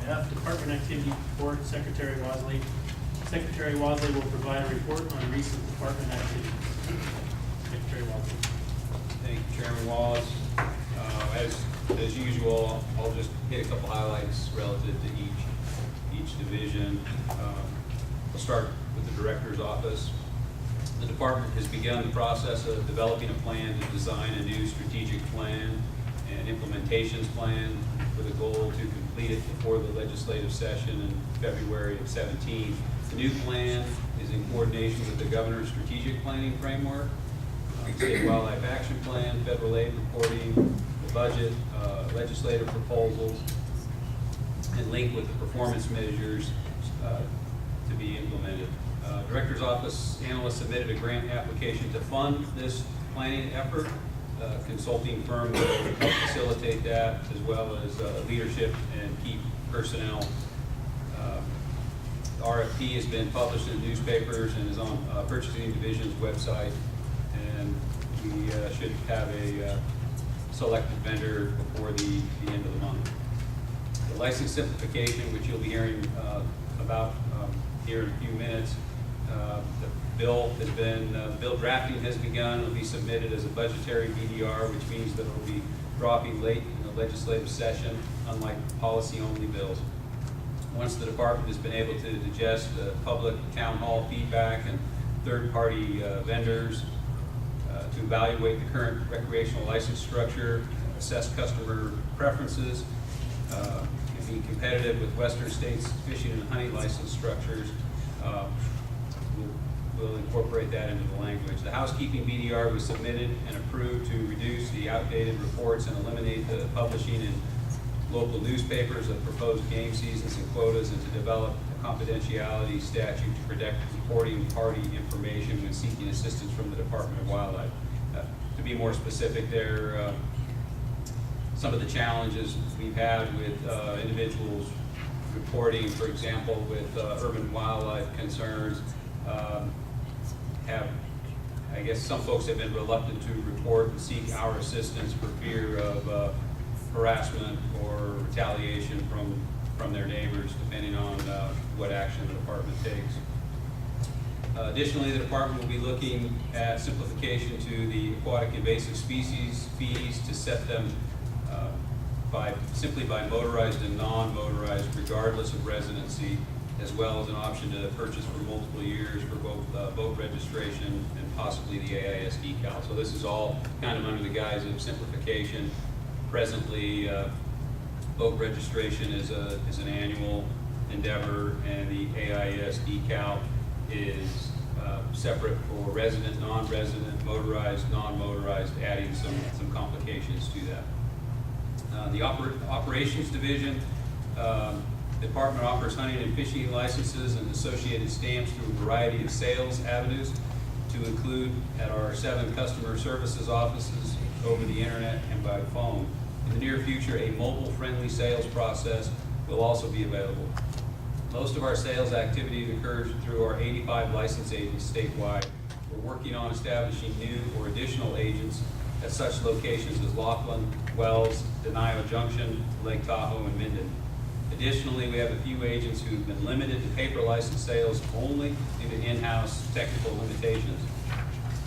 F, Department Activity Report, Secretary Wasley. Secretary Wasley will provide a report on recent department activities. Secretary Wasley. Thank you, Chairman Wallace. As usual, I'll just hit a couple highlights relative to each division. We'll start with the Director's Office. The department has begun the process of developing a plan to design a new strategic plan and implementations plan with a goal to complete it before the legislative session in February of 17. The new plan is in coordination with the Governor's Strategic Planning Framework, State Wildlife Action Plan, federal aid reporting, the budget, legislative proposals, and linked with the performance measures to be implemented. Director's Office analysts submitted a grant application to fund this planning effort. Consulting firm will help facilitate that, as well as leadership and key personnel. The RFP has been published in newspapers and is on Purchasing Division's website, and we should have a selected vendor before the end of the month. The license simplification, which you'll be hearing about here in a few minutes, the bill drafting has begun. It'll be submitted as a budgetary BDR, which means that it'll be dropping late in the legislative session, unlike policy-only bills. Once the department has been able to digest the public town hall feedback and third-party vendors to evaluate the current recreational license structure, assess customer preferences, and be competitive with Western states' fishing and hunting license structures, we'll incorporate that into the language. The housekeeping BDR was submitted and approved to reduce the outdated reports and eliminate the publishing in local newspapers of proposed game seasons and quotas, and to develop a confidentiality statute to protect reporting party information when seeking assistance from the Department of Wildlife. To be more specific there, some of the challenges we've had with individuals reporting, for example, with urban wildlife concerns, I guess some folks have been reluctant to report and seek our assistance for fear of harassment or retaliation from their neighbors, depending on what action the department takes. Additionally, the department will be looking at simplification to the aquatic invasive species fees to set them simply by motorized and non-motorized, regardless of residency, as well as an option to purchase for multiple years for both boat registration and possibly the AIS decal. So this is all kind of under the guise of simplification. Presently, boat registration is an annual endeavor, and the AIS decal is separate for resident, non-resident, motorized, non-motorized, adding some complications to that. The operations division, the department offers hunting and fishing licenses and associated stamps through a variety of sales avenues, to include at our 7 customer services offices, over the internet, and by phone. In the near future, a mobile-friendly sales process will also be available. Most of our sales activity occurs through our 85 licensed agents statewide. We're working on establishing new or additional agents at such locations as Laughlin, Wells, Denio Junction, Lake Tahoe, and Minden. Additionally, we have a few agents who've been limited to paper license sales only due to in-house technical limitations.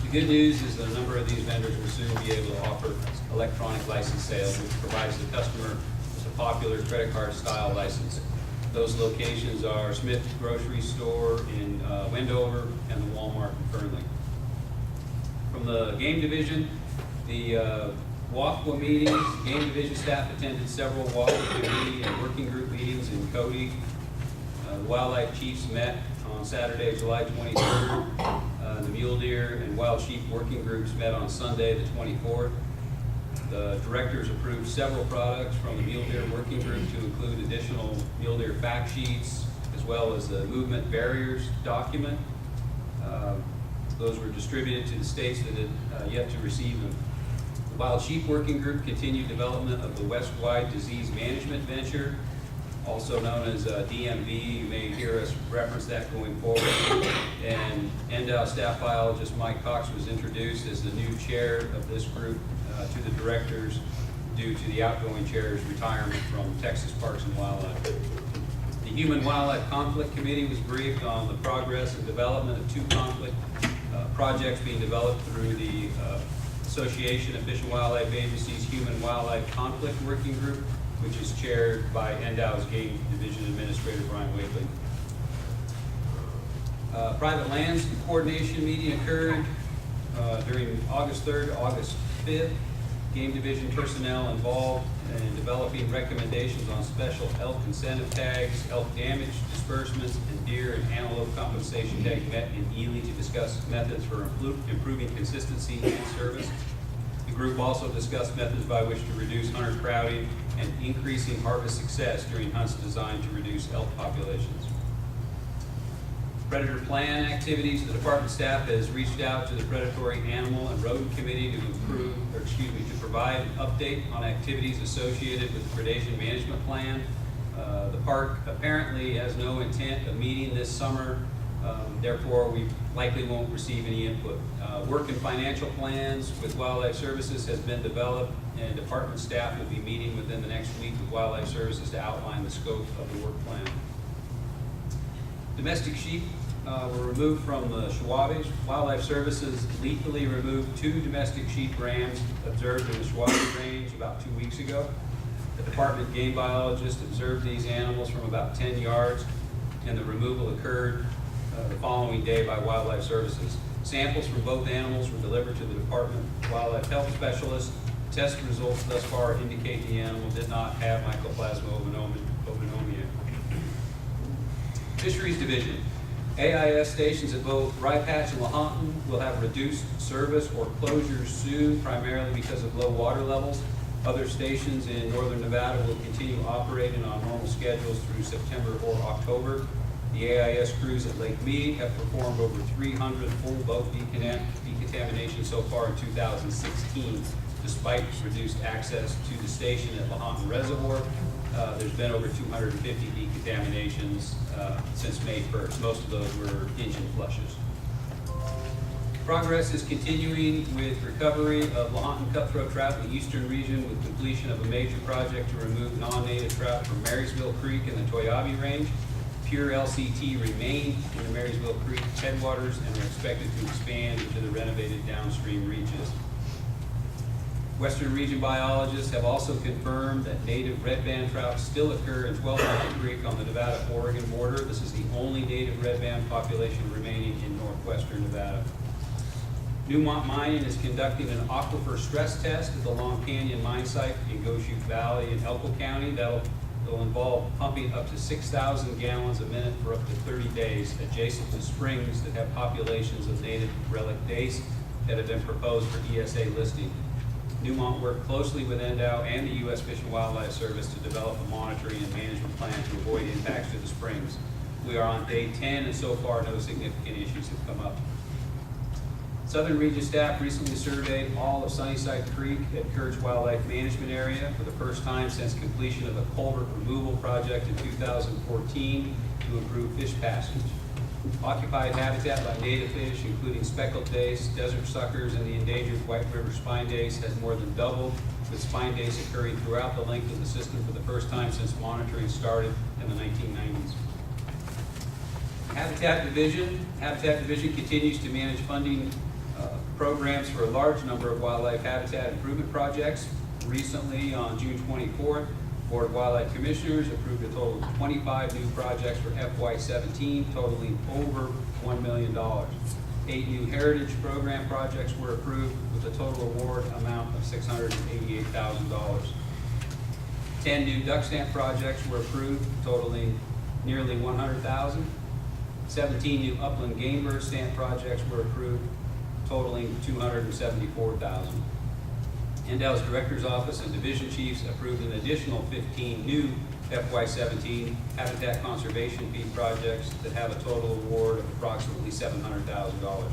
The good news is that a number of these vendors will soon be able to offer electronic license sales, which provides the customer with a popular credit card style license. Those locations are Smith Grocery Store in Wendover and the Walmart in Fernley. From the game division, the WAFWA meetings, game division staff attended several WAFWA committee and working group meetings in Cody. The wildlife chiefs met on Saturday, July 23rd. The mule deer and wild sheep working groups met on Sunday, the 24th. The directors approved several products from the mule deer working group, to include additional mule deer fact sheets, as well as the movement barriers document. Those were distributed to the states that had yet to receive them. The wild sheep working group continued development of the West-wide disease management venture, also known as DMV. You may hear us reference that going forward. And NDOW staff biologist Mike Cox was introduced as the new chair of this group to the directors, due to the outgoing chair's retirement from Texas Parks and Wildlife. Human Wildlife Conflict Committee was briefed on the progress and development of 2 conflict projects being developed through the Association of Fish and Wildlife Agencies Human Wildlife Conflict Working Group, which is chaired by NDOW's Game Division Administrator Brian Wakely. Private lands coordination meeting occurred during August 3rd to August 5th. Game Division personnel involved in developing recommendations on special elk incentive tags, elk damage disbursements, and deer and antelope compensation tags met in Ely to discuss methods for improving consistency and service. The group also discussed methods by which to reduce hunter crowding and increasing harvest success during hunts designed to reduce elk populations. Predator plan activities, the department staff has reached out to the Predatory Animal and Rodent Committee to to provide an update on activities associated with the predation management plan. The park apparently has no intent of meeting this summer, therefore we likely won't receive any input. Work and financial plans with Wildlife Services has been developed, and department staff will be meeting within the next week with Wildlife Services to outline the scope of the work plan. Domestic sheep were removed from the Shawabis. Wildlife Services lethally removed 2 domestic sheep rams observed in the Shawabi range about 2 weeks ago. The department game biologist observed these animals from about 10 yards, and the removal occurred the following day by Wildlife Services. Samples from both animals were delivered to the Department of Wildlife Health Specialist. Test results thus far indicate the animal did not have Mycoplasma ovinomia. Fisheries Division. AIS stations at both Rye-Patch and Lahontan will have reduced service or closures soon, primarily because of low water levels. Other stations in northern Nevada will continue operating on normal schedules through September or October. The AIS crews at Lake Mead have performed over 300 full boat decontaminations so far in 2016, despite reduced access to the station at Lahontan Reservoir. There's been over 250 decontaminations since May 1st. Most of those were engine flushes. Progress is continuing with recovery of Lahontan cutthroat trout in the eastern region with completion of a major project to remove non-native trout from Marysville Creek in the Toyabe Range. Pure LCT remain in the Marysville Creek headwaters and are expected to expand into the renovated downstream reaches. Western region biologists have also confirmed that native red band trout still occur in 12 Mile Creek on the Nevada-Oregon border. This is the only native red band population remaining in northwestern Nevada. Newmont Mining is conducting an aquifer stress test at the Long Canyon mine site in Goshute Valley in Elko County. That'll involve pumping up to 6,000 gallons a minute for up to 30 days adjacent to springs that have populations of native relic dace that have been proposed for ESA listing. Newmont worked closely with NDOW and the U.S. Fish and Wildlife Service to develop a monitoring and management plan to avoid impacts to the springs. We are on day 10, and so far no significant issues have come up. Southern Region staff recently surveyed all of Sunnyside Creek at Courage Wildlife Management Area for the first time since completion of a culvert removal project in 2014 to improve fish passage. Occupied habitat by native fish, including speckled dace, desert suckers, and the endangered White River spine dace has more than doubled, with spine dace occurring throughout the length of the system for the first time since monitoring started in the 1990s. Habitat Division continues to manage funding programs for a large number of wildlife habitat improvement projects. Recently, on June 24th, Board of Wildlife Commissioners approved a total of 25 new projects for FY17, totaling over $1 million. 8 new Heritage Program projects were approved with a total award amount of $688,000. 10 new duck stamp projects were approved, totaling nearly $100,000. 17 new upland game bird stamp projects were approved, totaling $274,000. NDOW's Director's Office and Division Chiefs approved an additional 15 new FY17 habitat conservation fee projects that have a total award of approximately $700,000.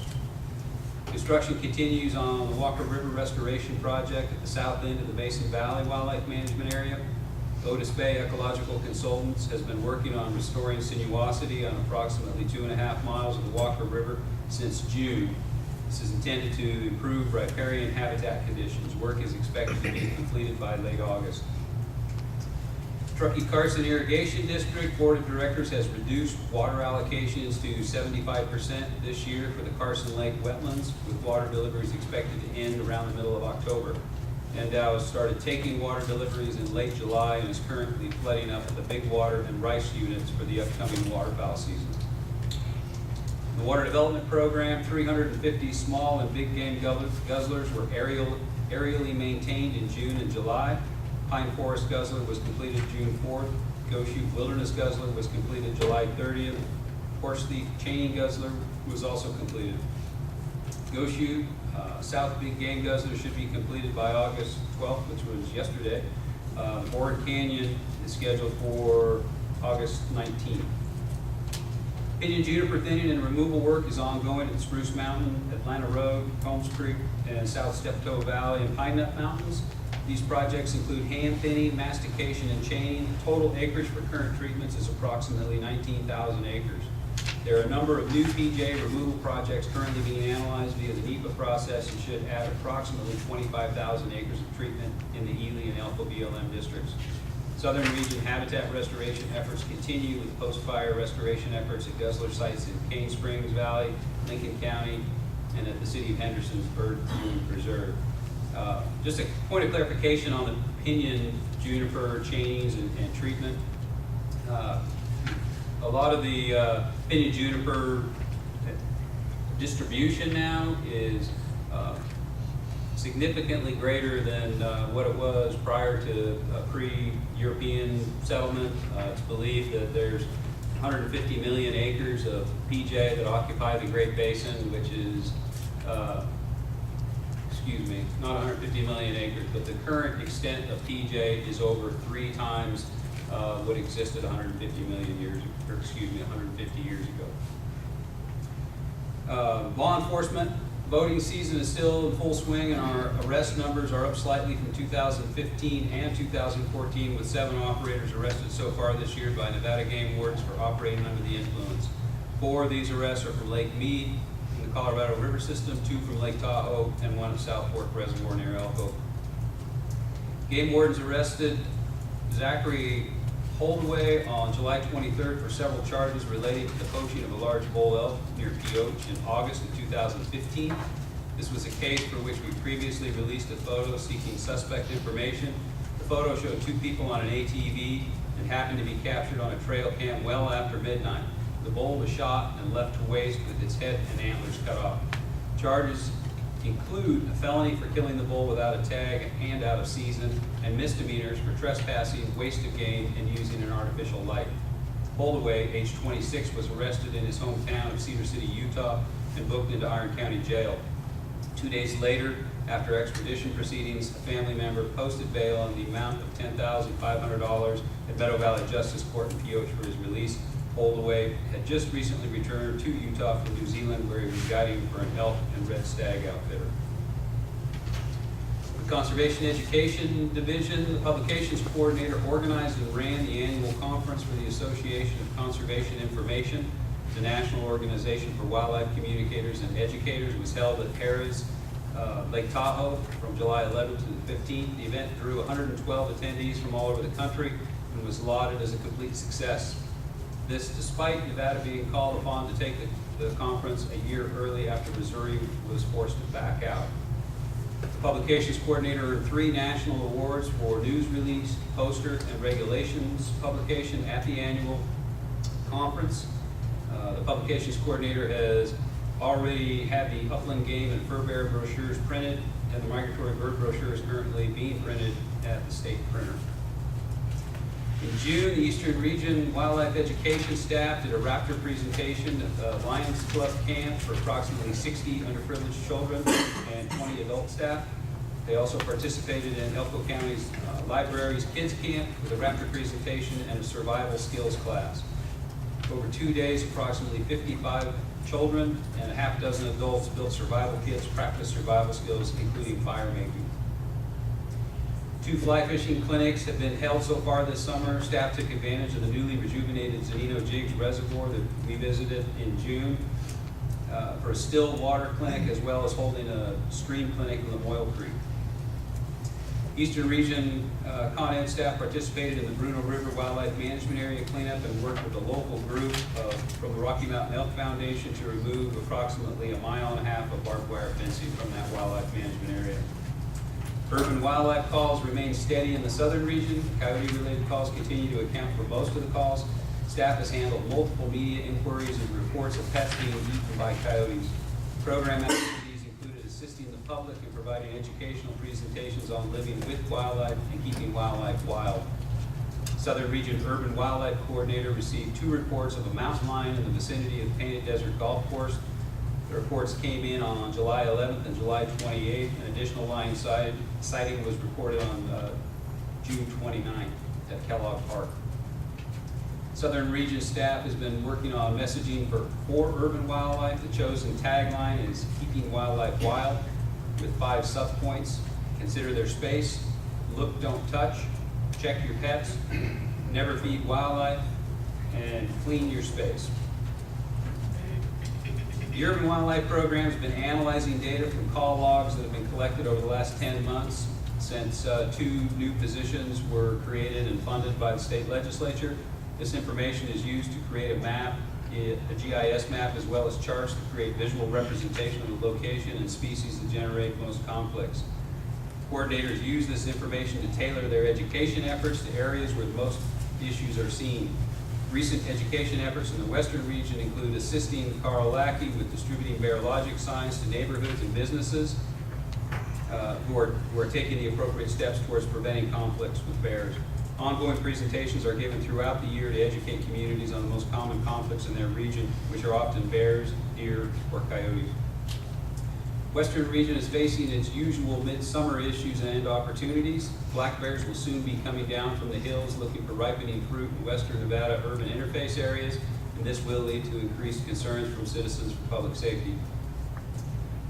Construction continues on the Walker River Restoration Project at the south end of the Mason Valley Wildlife Management Area. Otis Bay Ecological Consultants has been working on restoring sinuosity on approximately 2.5 miles of the Walker River since June. This is intended to improve riparian habitat conditions. Work is expected to be completed by late August. Truckee Carson Irrigation District Board of Directors has reduced water allocations to 75% this year for the Carson Lake wetlands, with water deliveries expected to end around the middle of October. NDOW has started taking water deliveries in late July and is currently flooding up the Big Water and Rice units for the upcoming waterfowl season. The Water Development Program, 350 small and big game guzzlers were aerially maintained in June and July. Pine Forest Guzzler was completed June 4th. Goshute Wilderness Guzzler was completed July 30th. Horse Thief Chaining Guzzler was also completed. Goshute South Big Game Guzzler should be completed by August 12th, which was yesterday. Board Canyon is scheduled for August 19th. Pinyon juniper thinning and removal work is ongoing at Spruce Mountain, Atlanta Road, Combs Creek, and South Steptoe Valley and Pine Nut Mountains. These projects include hand thinning, mastication, and chaining. Total acreage for current treatments is approximately 19,000 acres. There are a number of new PJ removal projects currently being analyzed via the NEPA process and should add approximately 25,000 acres of treatment in the Ely and Elko BLM districts. Southern region habitat restoration efforts continue with post-fire restoration efforts at Guzzler sites in Cane Springs Valley, Lincoln County, and at the City of Henderson's Bird Viewing Preserve. Just a point of clarification on the pinyon juniper chainings and treatment. A lot of the pinyon juniper distribution now is significantly greater than what it was prior to pre-European settlement. It's believed that there's 150 million acres of PJ that occupy the Great Basin, which is not 150 million acres, but the current extent of PJ is over 3 times what existed 150 years ago. Law enforcement voting season is still in full swing, and our arrest numbers are up slightly from 2015 and 2014, with 7 operators arrested so far this year by Nevada game wardens for operating under the influence. 4 of these arrests are from Lake Mead in the Colorado River system, 2 from Lake Tahoe, and 1 at South Fork Reservoir near Elko. Game wardens arrested Zachary Holdaway on July 23rd for several charges relating to the poaching of a large bull elk near Pioche in August of 2015. This was a case for which we previously released a photo seeking suspect information. The photo showed 2 people on an ATV and happened to be captured on a trail cam well after midnight. The bull was shot and left to waste with its head and antlers cut off. Charges include a felony for killing the bull without a tag and out of season, and misdemeanors for trespassing, waste of game, and using an artificial light. Holdaway, age 26, was arrested in his hometown of Cedar City, Utah, and booked into Iron County Jail. 2 days later, after extradition proceedings, a family member posted bail on the amount of $10,500 at Meadow Valley Justice Court in Pioche for his release. Holdaway had just recently returned to Utah from New Zealand, where he was guiding for an elk and red stag outfitter. The Conservation Education Division, the Publications Coordinator, organized and ran the annual conference for the Association of Conservation Information. The National Organization for Wildlife Communicators and Educators was held at Harrah's, Lake Tahoe from July 11th to the 15th. The event drew 112 attendees from all over the country and was lauded as a complete success. This despite Nevada being called upon to take the conference a year early after Missouri was forced to back out. The Publications Coordinator earned 3 national awards for news release, poster, and regulations publication at the annual conference. The Publications Coordinator has already had the Upland Game and Fur Bear brochures printed, and the Migratory Bird brochure is currently being printed at the state printer. In June, the Eastern Region Wildlife Education staff did a raptor presentation at the Lions Club camp for approximately 60 underprivileged children and 20 adult staff. They also participated in Elko County's library's kids camp with a raptor presentation and a survival skills class. Over 2 days, approximately 55 children and a half dozen adults built survival kits, practiced survival skills, including fire making. 2 fly fishing clinics have been held so far this summer. Staff took advantage of the newly rejuvenated Zanino Jigs Reservoir that we visited in June for a still water clinic, as well as holding a stream clinic in Lamoille Creek. Eastern Region Con Ed staff participated in the Bruno River Wildlife Management Area cleanup and worked with a local group from the Rocky Mountain Elk Foundation to remove approximately 1.5 miles of barbed wire fencing from that wildlife management area. Urban wildlife calls remain steady in the southern region. Coyote-related calls continue to account for most of the calls. Staff has handled multiple media inquiries and reports of pets being eaten by coyotes. Program activities included assisting the public in providing educational presentations on living with wildlife and keeping wildlife wild. Southern Region Urban Wildlife Coordinator received 2 reports of a mountain lion in the vicinity of Painted Desert Golf Course. The reports came in on July 11th and July 28th. An additional lion sighting was reported on June 29th at Kellogg Park. Southern Region staff has been working on messaging for urban wildlife. The chosen tagline is Keeping Wildlife Wild, with 5 subpoints. Consider their space, look, don't touch, check your pets, never feed wildlife, and clean your space. The Urban Wildlife Program has been analyzing data from call logs that have been collected over the last 10 months since 2 new positions were created and funded by the state legislature. This information is used to create a map, a GIS map, as well as charts to create visual representation of the location and species that generate most conflicts. Coordinators use this information to tailor their education efforts to areas where the most issues are seen. Recent education efforts in the Western region include assisting Carl Lackey with distributing Bear Logic signs to neighborhoods and businesses who are taking the appropriate steps towards preventing conflicts with bears. Ongoing presentations are given throughout the year to educate communities on the most common conflicts in their region, which are often bears, deer, or coyotes. Western region is facing its usual midsummer issues and opportunities. Black bears will soon be coming down from the hills looking for ripening fruit in western Nevada urban interface areas, and this will lead to increased concerns from citizens for public safety.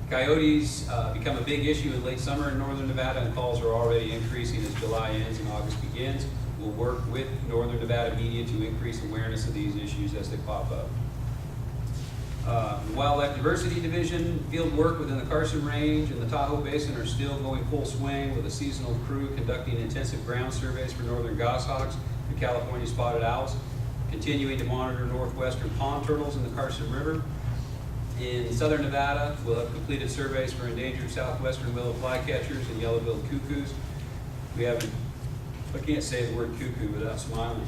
Coyotes become a big issue in late summer in northern Nevada, and calls are already increasing as July ends and August begins. We'll work with northern Nevada media to increase awareness of these issues as they pop up. The Wildlife Diversity Division field work within the Carson Range and the Tahoe Basin are still going full swing, with a seasonal crew conducting intensive ground surveys for northern goshawks and California spotted owls, continuing to monitor northwestern pond turtles in the Carson River. In southern Nevada, we'll have completed surveys for endangered southwestern willow flycatchers and yellow-billed cuckoos. I can't say the word cuckoo without smiling.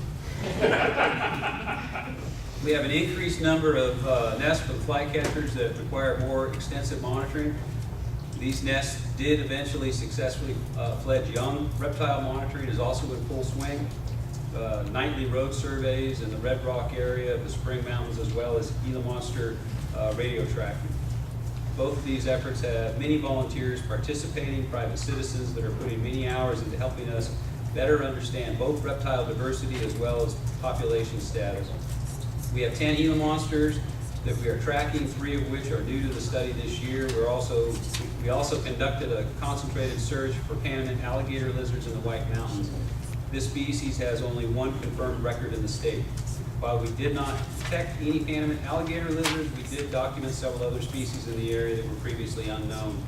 We have an increased number of nests with flycatchers that require more extensive monitoring. These nests did eventually successfully fledge young. Reptile monitoring is also in full swing. Nightly road surveys in the Red Rock area of the Spring Mountains, as well as Gila Monster radio tracking. Both of these efforts have many volunteers participating, private citizens that are putting many hours into helping us better understand both reptile diversity as well as population status. We have 10 Gila monsters that we are tracking, 3 of which are new to the study this year. We also conducted a concentrated search for Panamint alligator lizards in the White Mountains. This species has only 1 confirmed record in the state. While we did not detect any Panamint alligator lizards, we did document several other species in the area that were previously unknown.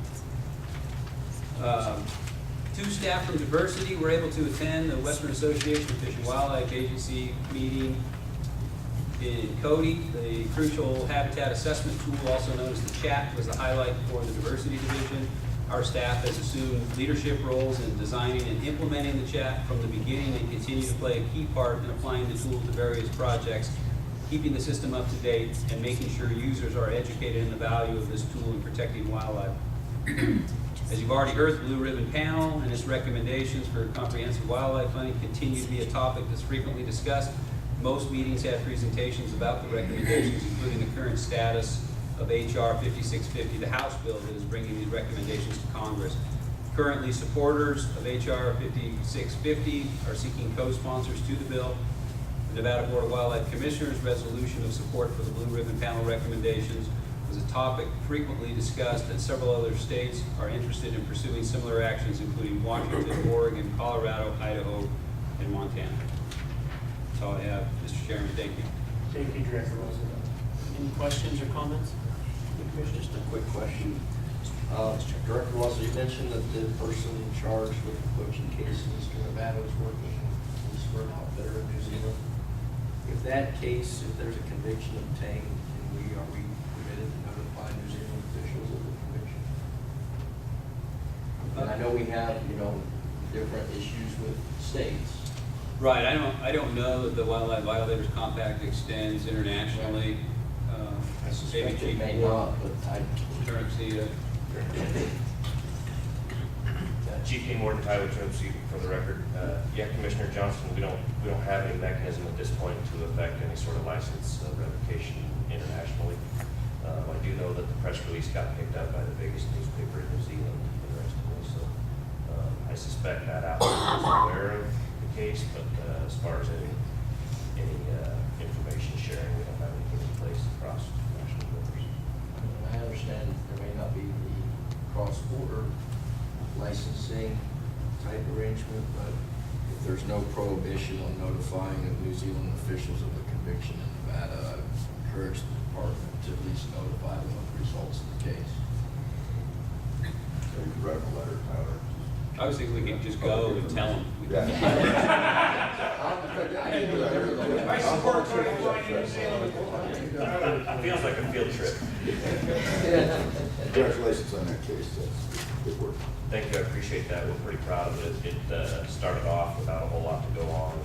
2 staff from Diversity were able to attend the Western Association of Fish and Wildlife Agency meeting in Cody. The Crucial Habitat Assessment Tool, also known as the CHAT, was the highlight for the Diversity Division. Our staff has assumed leadership roles in designing and implementing the CHAT from the beginning and continue to play a key part in applying the tool to various projects, keeping the system up to date, and making sure users are educated in the value of this tool in protecting wildlife. As you've already heard, the Blue Ribbon Panel and its recommendations for comprehensive wildlife funding continue to be a topic that's frequently discussed. Most meetings have presentations about the recommendations, including the current status of H.R. 5650, the House bill that is bringing these recommendations to Congress. Currently, supporters of H.R. 5650 are seeking co-sponsors to the bill. The Nevada Board of Wildlife Commissioners' resolution of support for the Blue Ribbon Panel recommendations was a topic frequently discussed, and several other states are interested in pursuing similar actions, including Washington, Oregon, Colorado, Idaho, and Montana. That's all I have, Mr. Chairman. Thank you. Thank you, Director Roosevelt. Any questions or comments? Just a quick question. Director Wassel, you mentioned that the person charged with poaching case in Mr. Nevada was working for an outfitter in New Zealand. If that case, if there's a conviction obtained, are we permitted to notify New Zealand officials of the conviction? And I know we have, different issues with states. Right, I don't know that the Wildlife Violators Compact extends internationally. I suspect Maybe it may Chief Ward, not, but I. Turnipseed, Chief Game Warden Tyler Turnipseed for the record. Yeah, Commissioner Johnson, we don't have any mechanism at this point to affect any sort of license revocation internationally. I do know that the press release got picked up by the biggest newspaper in New Zealand, interestingly, so I suspect that outlet is aware of the case, but as far as any information sharing, we don't have anything in place across national borders. I understand there may not be the cross-border licensing type arrangement, but if there's no prohibition on notifying of New Zealand officials of the conviction in Nevada, I encourage the department to at least notify them of the results of the case. So you can write a letter, Tyler. I was thinking we could just go and tell them. I support Feels like a field trip. Congratulations on that case, that's good work. Thank you, I appreciate that. We're pretty proud of it. It started off without a whole lot to go on,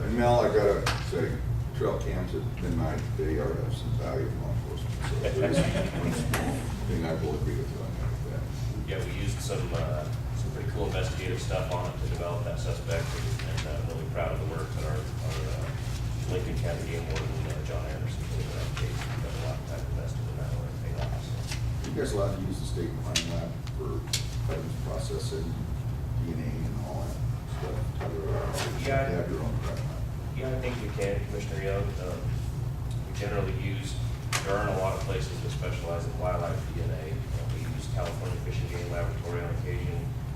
And Mel, I gotta say, trail cams at midnight, they are of some value in law enforcement. So there is one small thing I will agree with you on that. yeah, we used some pretty cool investigative stuff on it to develop that suspect, and I'm really proud of the work that our Lincoln County Game Warden, John Anderson, did in that case. We've got a lot of time invested in that one, and it paid off. So. You guys allowed to use the state crime lab for evidence processing, DNA and all that stuff? Yeah. You have your own crime lab. Yeah, I think we can, Commissioner Young. We generally use, there aren't a lot of places that specialize in wildlife DNA. We use California Fish and Game Laboratory on occasion,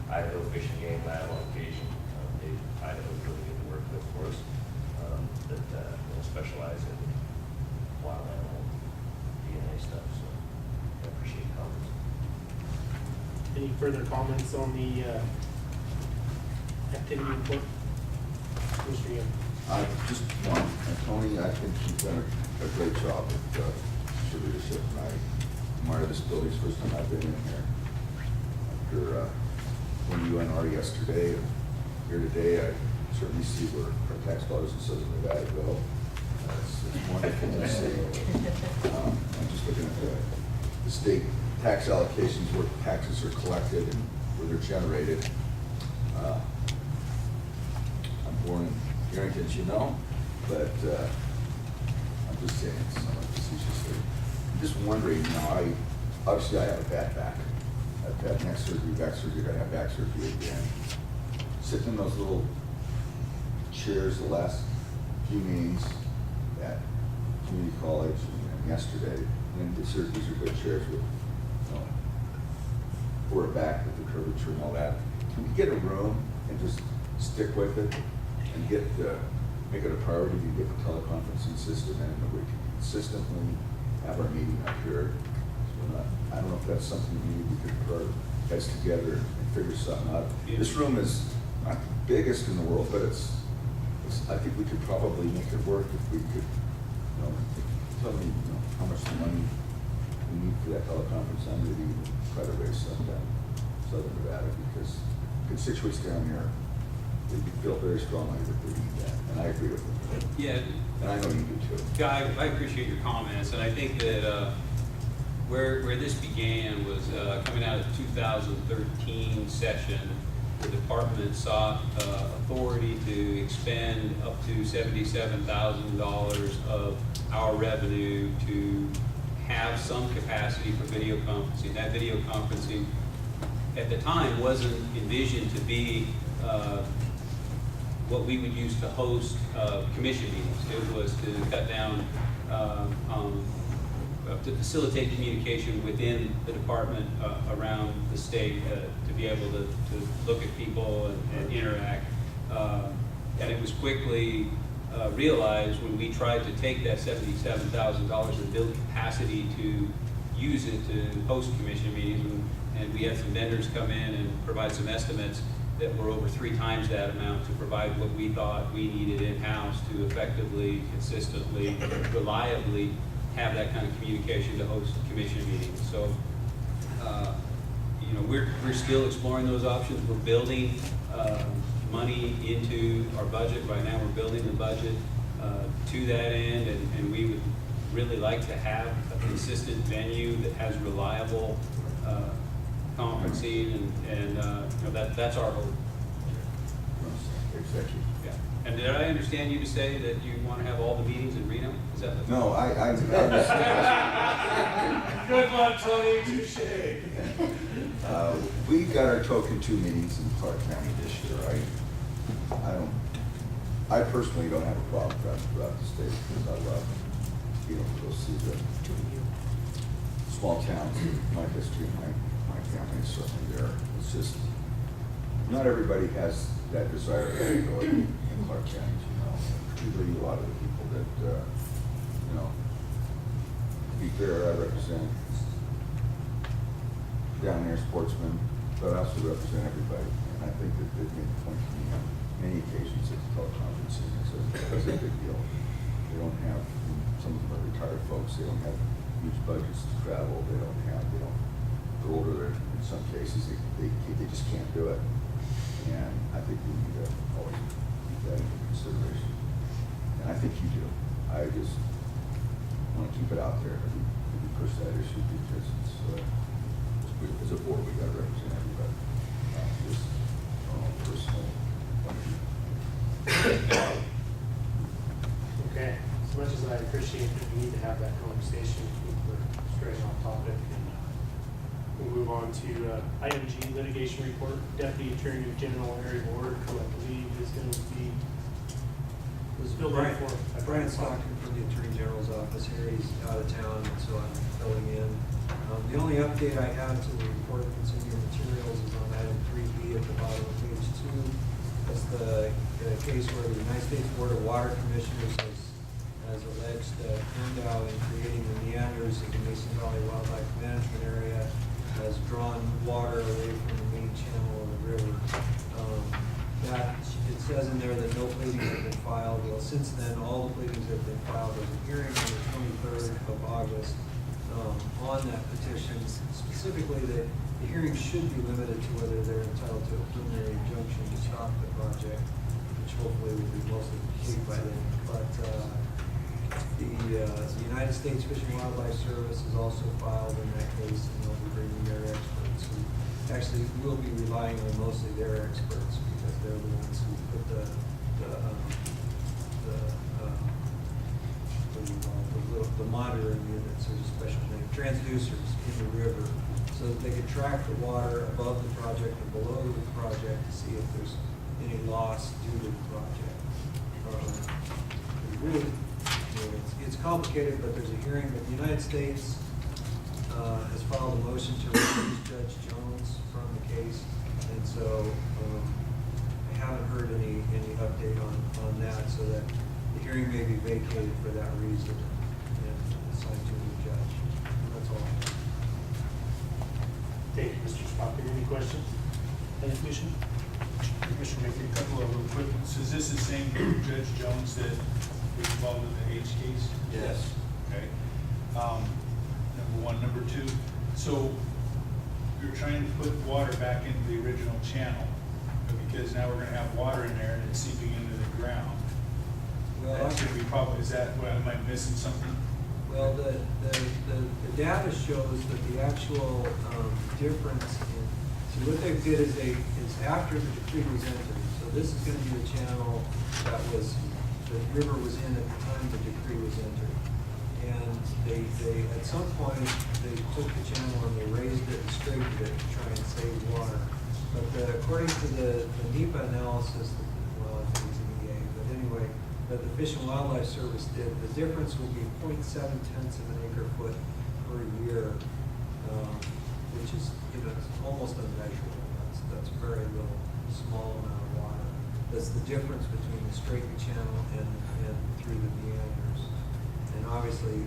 Idaho Fish and Game Lab on occasion. Idaho's really good to work with for us, that specialize in wild animal DNA stuff, so I appreciate the comments. Any further comments on the activity report? Mr. Young? Just one, and Tony, I think you've done a great job with your leadership, and I admire this building. It's the first time I've been in here. After when you went yesterday, and here today, I certainly see where our tax dollars in Southern Nevada go. It's wonderful to see. I'm just looking at the state tax allocations, where taxes are collected and where they're generated. I'm born in Harrington, as you know, but I'm just saying, somewhat facetiously. I'm just wondering, obviously I have a bad back. I've had neck surgery, back surgery, I have back surgery again. Sitting in those little chairs the last few meetings at community college and yesterday, and these are good chairs with, for a back with the curvature and all that. Can we get a room and just stick with it and make it a priority to get the teleconferencing system in, that we can consistently have our meeting up here? So I don't know if that's something we could put our heads together and figure something out. Yeah. This room is not the biggest in the world, but I think we could probably make it work if we could, tell me, how much the money we need for that teleconference. I'm going to try to raise some down in Southern Nevada, because constituents down here, they feel very strongly that they need that, and I agree with them. Yeah, And I know you do too. Yeah, I appreciate your comments, and I think that where this began was coming out of the 2013 session. The department sought authority to expend up to $77,000 of our revenue to have some capacity for video conferencing. That video conferencing at the time wasn't envisioned to be what we would use to host commission meetings. It was to cut down, to facilitate communication within the department around the state, to be able to look at people and interact. And it was quickly realized when we tried to take that $77,000 and build capacity to use it to host commission meetings. And we had some vendors come in and provide some estimates that were over 3 times that amount to provide what we thought we needed in-house to effectively, consistently, reliably have that kind of communication to host commission meetings. So, you know, we're still exploring those options. We're building money into our budget. Right now, we're building the budget to that end, and we would really like to have a consistent venue that has reliable conferencing, and you know, that's our hope. Exactly. Yeah. And did I understand you to say that you want to have all the meetings in Reno? Is that the? No, I was. Good luck, Tony, touche. We got our token 2 meetings in Clark County this year. I personally don't have a problem traveling throughout the state because I love, you know, to go see the small towns. My history, my family is certainly there. It's just, not everybody has that desire to go in Clark County, you know. Particularly a lot of the people that, you know, to be fair, I represent down there sportsmen, but I also represent everybody. And I think that they've made the point to me on many occasions that the teleconferencing is a big deal. They don't have, some of them are retired folks, they don't have huge budgets to travel, they're older, in some cases, they just can't do it. And I think we need to always keep that into consideration. And I think you do. I just want to keep it out there and push that issue because it's, as a board, we got to represent everybody, not just personal point of view. Okay, as much as I appreciate that we need to have that conversation, we're straight off topic, and we'll move on to item G, litigation report. Deputy Attorney General Larry Ward, who I believe is going to be, was filled in for. Brian Stockton from the Attorney General's office here. He's out of town, and so I'm filling in. The only update I have to the report that's in your materials is on item 3B at the bottom of page 2. That's the case where the United States Board of Water Commissioners has alleged that PennDOW in creating the meanders of the Mason Valley Wildlife Management Area has drawn water away from the main channel of the river. It says in there that no pleadings have been filed. Well, since then, all the pleadings have been filed. There's a hearing on the 23rd of August on that petition. Specifically, that the hearing should be limited to whether they're entitled to a preliminary injunction to stop the project, which hopefully will be mostly complete by then. But the United States Fish and Wildlife Service has also filed in that case, and they'll be bringing their experts. Who actually will be relying on mostly their experts because they're the ones who put the monitoring units, or the special name, transducers in the river, so that they can track the water above the project and below the project to see if there's any loss due to the project. Really, it's complicated, but there's a hearing. But the United States has filed a motion to release Judge Jones from the case, and so I haven't heard any update on that, so that the hearing may be vacated for that reason and assigned to a new judge. And that's all. Thank you, Mr. Stockton. Any questions? Any Commission? Commissioner, make a couple of them quick. So is this the same Judge Jones that was involved in the H case? Yes. Okay. Number one. Number two, so you're trying to put water back into the original channel, but because now we're gonna have water in there and it's seeping into the ground. Well, That should be probably, is that, what, am I missing something? Well, the data shows that the actual difference in, see what they did is after the decree was entered, so this is gonna be the channel that the river was in at the time the decree was entered. And they at some point, they took the channel and they raised it and straightened it to try and save water. But according to the NEPA analysis, well, I think it's an EA, but anyway, that the Fish and Wildlife Service did, the difference will be 0.7 tenths of an acre foot per year, which is, it's almost unmeasurable. That's very little, small amount of water. That's the difference between the straightened channel and through the meanders. And obviously,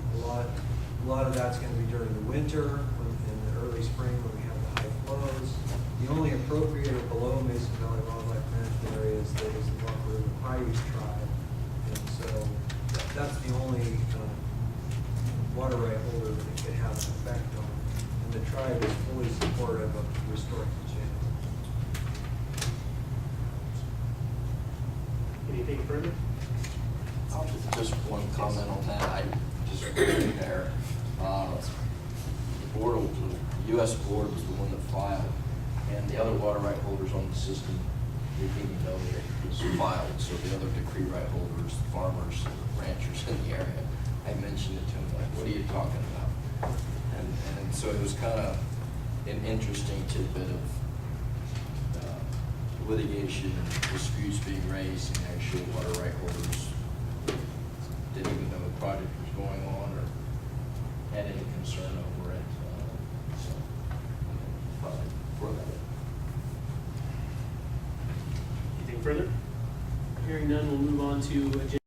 A lot of that's gonna be during the winter, in the early spring when we have the high flows. The only appropriator below Mason Valley Wildlife Management area is the Walker River Paiute tribe. And so that's the only water right holder that it could have an effect on. And the tribe is fully supportive of restoring the channel. Anything further? Just one comment on that, I just read there. The board, the US board was the one that filed, and the other water right holders on the system didn't even know that it was filed, so the other decree right holders, farmers, ranchers in the area, I mentioned it to them, like, what are you talking about? And so it was kind of an interesting tidbit of litigation and disputes being raised, and actual water right holders didn't even know the project was going on or had any concern over it. So, thought I'd throw that in. Anything further? Hearing none, we'll move on to agenda